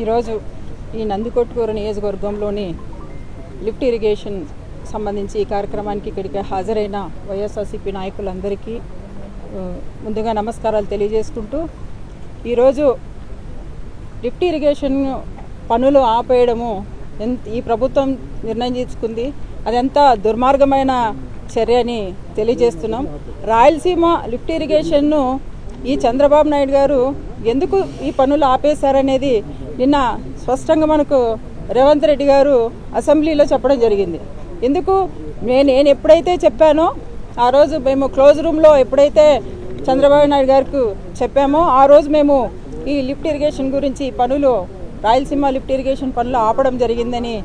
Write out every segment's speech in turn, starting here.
ఈరోజు ఈ నందికొట్కూరు నియోజకవర్గంలోని లిఫ్ట్ ఇరిగేషన్ సంబంధించి ఈ కార్యక్రమానికి ఇక్కడికి హాజరైన వైఎస్ఆర్సీపీ నాయకులందరికీ ముందుగా నమస్కారాలు తెలియజేసుకుంటూ ఈరోజు లిఫ్ట్ ఇరిగేషన్ పనులు ఆపేయడము ఈ ప్రభుత్వం నిర్ణయం తీసుకుంది. అదెంత దుర్మార్గమైన చర్య అని తెలియజేస్తున్నాం. రాయలసీమ లిఫ్ట్ ఇరిగేషన్ను ఈ చంద్రబాబు నాయుడు గారు ఎందుకు ఈ పనులు ఆపేశారనేది నిన్న స్పష్టంగా మనకు రేవంత్ రెడ్డి గారు అసెంబ్లీలో చెప్పడం జరిగింది. ఎందుకు నేను ఎప్పుడైతే చెప్పానో ఆ రోజు మేము క్లోజ్ రూమ్లో ఎప్పుడైతే చంద్రబాబు నాయుడు గారికి చెప్పామో ఆ రోజు మేము ఈ లిఫ్ట్ ఇరిగేషన్ గురించి పనులు రాయలసీమ లిఫ్ట్ ఇరిగేషన్ పనులు ఆపడం జరిగిందని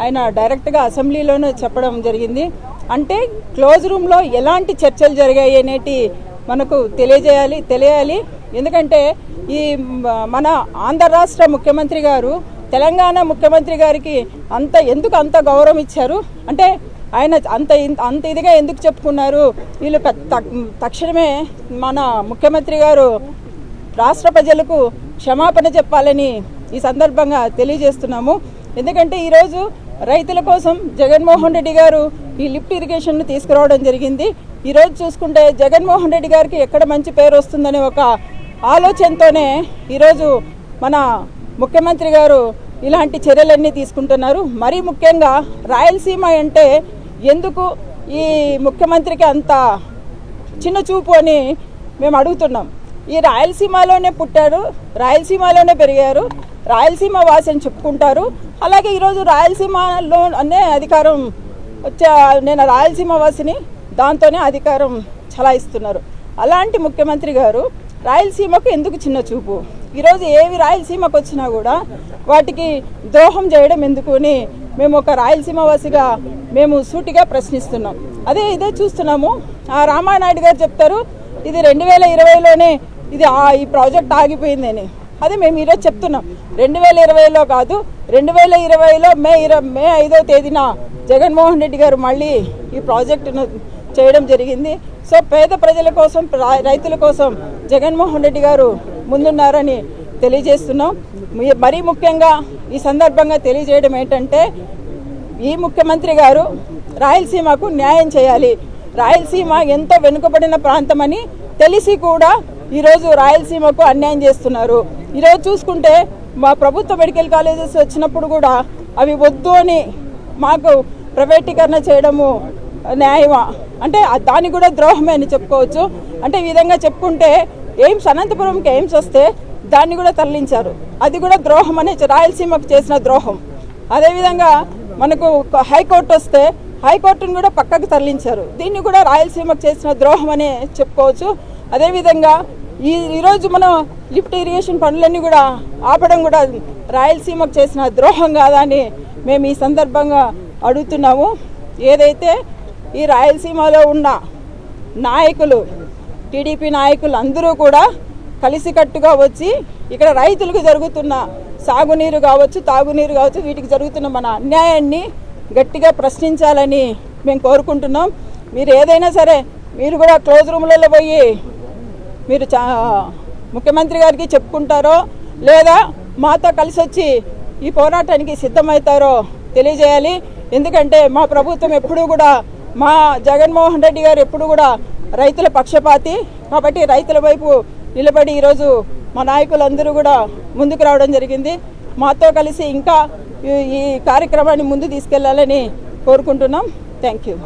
ఆయన డైరెక్ట్గా అసెంబ్లీలోనే చెప్పడం జరిగింది. అంటే క్లోజ్ రూమ్లో ఎలాంటి చర్చలు జరిగాయి అనేటి మనకు తెలియాలి. ఎందుకంటే ఈ మన ఆంధ్ర రాష్ట్ర ముఖ్యమంత్రి గారు తెలంగాణ ముఖ్యమంత్రి గారికి ఎందుకు అంత గౌరవం ఇచ్చారు అంటే ఆయన అంత ఇదిగా ఎందుకు చెప్పుకున్నారు. వీళ్ళు తక్షణమే మన ముఖ్యమంత్రి గారు రాష్ట్ర ప్రజలకు క్షమాపణ చెప్పాలని ఈ సందర్భంగా తెలియజేస్తున్నాము. ఎందుకంటే ఈరోజు రైతుల కోసం జగన్మోహన్ రెడ్డి గారు ఈ లిఫ్ట్ ఇరిగేషన్ను తీసుకురావడం జరిగింది. ఈరోజు చూసుకుంటే జగన్మోహన్ రెడ్డి గారికి ఎక్కడ మంచి పేరు వస్తుందనే ఒక ఆలోచనతోనే ఈరోజు మన ముఖ్యమంత్రి గారు ఇలాంటి చర్యలన్నీ తీసుకుంటున్నారు. మరీ ముఖ్యంగా రాయలసీమ అంటే ఎందుకు ఈ ముఖ్యమంత్రికి అంత చిన్న చూపు అని మేము అడుగుతున్నాం. ఈ రాయలసీమలోనే పుట్టారు, రాయలసీమలోనే పెరిగారు, రాయలసీమ వాసి అని చెప్పుకుంటారు. అలాగే ఈరోజు రాయలసీమలో అనే అధికారం నేను రాయలసీమ వాసిని దాంతోనే అధికారం చలాయిస్తున్నారు. అలాంటి ముఖ్యమంత్రి గారు రాయలసీమకు ఎందుకు చిన్న చూపు? ఈరోజు ఏవి రాయలసీమకు వచ్చినా కూడా వాటికి ద్రోహం చేయడం ఎందుకు అని మేము ఒక రాయలసీమ వాసిగా మేము సూటిగా ప్రశ్నిస్తున్నాం. ఇదే చూస్తున్నాము. రామానాయుడు గారు చెప్తారు ఇది 2020లోనే ఈ ప్రాజెక్ట్ ఆగిపోయిందని. అదే మేము ఈరోజు చెప్తున్నాం 2020లో కాదు, 2020లో మే 5వ తేదీన జగన్మోహన్ రెడ్డి గారు మళ్ళీ ఈ ప్రాజెక్టును చేయడం జరిగింది. సో పేద ప్రజల కోసం, రైతుల కోసం జగన్మోహన్ రెడ్డి గారు ముందున్నారని తెలియజేస్తున్నాం. మరీ ముఖ్యంగా ఈ సందర్భంగా తెలియజేయడం ఏంటంటే ఈ ముఖ్యమంత్రి గారు రాయలసీమకు న్యాయం చేయాలి. రాయలసీమ ఎంతో వెనుకబడిన ప్రాంతమని తెలిసి కూడా ఈరోజు రాయలసీమకు అన్యాయం చేస్తున్నారు. ఈరోజు చూసుకుంటే మా ప్రభుత్వ మెడికల్ కాలేజెస్ వచ్చినప్పుడు కూడా అవి వద్దు అని మాకు ప్రైవేటీకరణ చేయడము న్యాయమా అంటే దాన్ని కూడా ద్రోహమే అని చెప్పుకోవచ్చు. అంటే ఈ విధంగా చెప్పుకుంటే అనంతపురంకి ఎయిమ్స్ వస్తే దాన్ని కూడా తరలించారు, అది కూడా ద్రోహం అనే రాయలసీమకు చేసిన ద్రోహం. అదేవిధంగా మనకు హైకోర్టు వస్తే హైకోర్టును కూడా పక్కకు తరలించారు, దీన్ని కూడా రాయలసీమకు చేసిన ద్రోహం అనే చెప్పుకోవచ్చు. అదేవిధంగా ఈరోజు మనం లిఫ్ట్ ఇరిగేషన్ పనులన్నీ కూడా ఆపడం కూడా రాయలసీమకు చేసిన ద్రోహం కాదా అని మేము ఈ సందర్భంగా అడుగుతున్నాము. ఏదైతే ఈ రాయలసీమలో ఉన్న నాయకులు, టీడీపీ నాయకులు అందరూ కూడా కలిసికట్టుగా వచ్చి ఇక్కడ రైతులకు జరుగుతున్న సాగునీరు కావచ్చు, తాగునీరు కావచ్చు, వీటికి జరుగుతున్న మన అన్యాయాన్ని గట్టిగా ప్రశ్నించాలని మేము కోరుకుంటున్నాం. మీరు ఏదైనా సరే మీరు కూడా క్లోజ్ రూమ్లలో పోయి మీరు ముఖ్యమంత్రి గారికి చెప్పుకుంటారో లేదా మాతో కలిసి వచ్చి ఈ పోరాటానికి సిద్ధమవుతారో తెలియజేయాలి. ఎందుకంటే మా ప్రభుత్వం ఎప్పుడూ కూడా, మా జగన్మోహన్ రెడ్డి గారు ఎప్పుడు కూడా రైతుల పక్షపాతి. కాబట్టి రైతుల వైపు నిలబడి ఈరోజు మా నాయకులందరూ కూడా ముందుకు రావడం జరిగింది. మాతో కలిసి ఇంకా ఈ కార్యక్రమాన్ని ముందు తీసుకెళ్లాలని కోరుకుంటున్నాం. Thank you.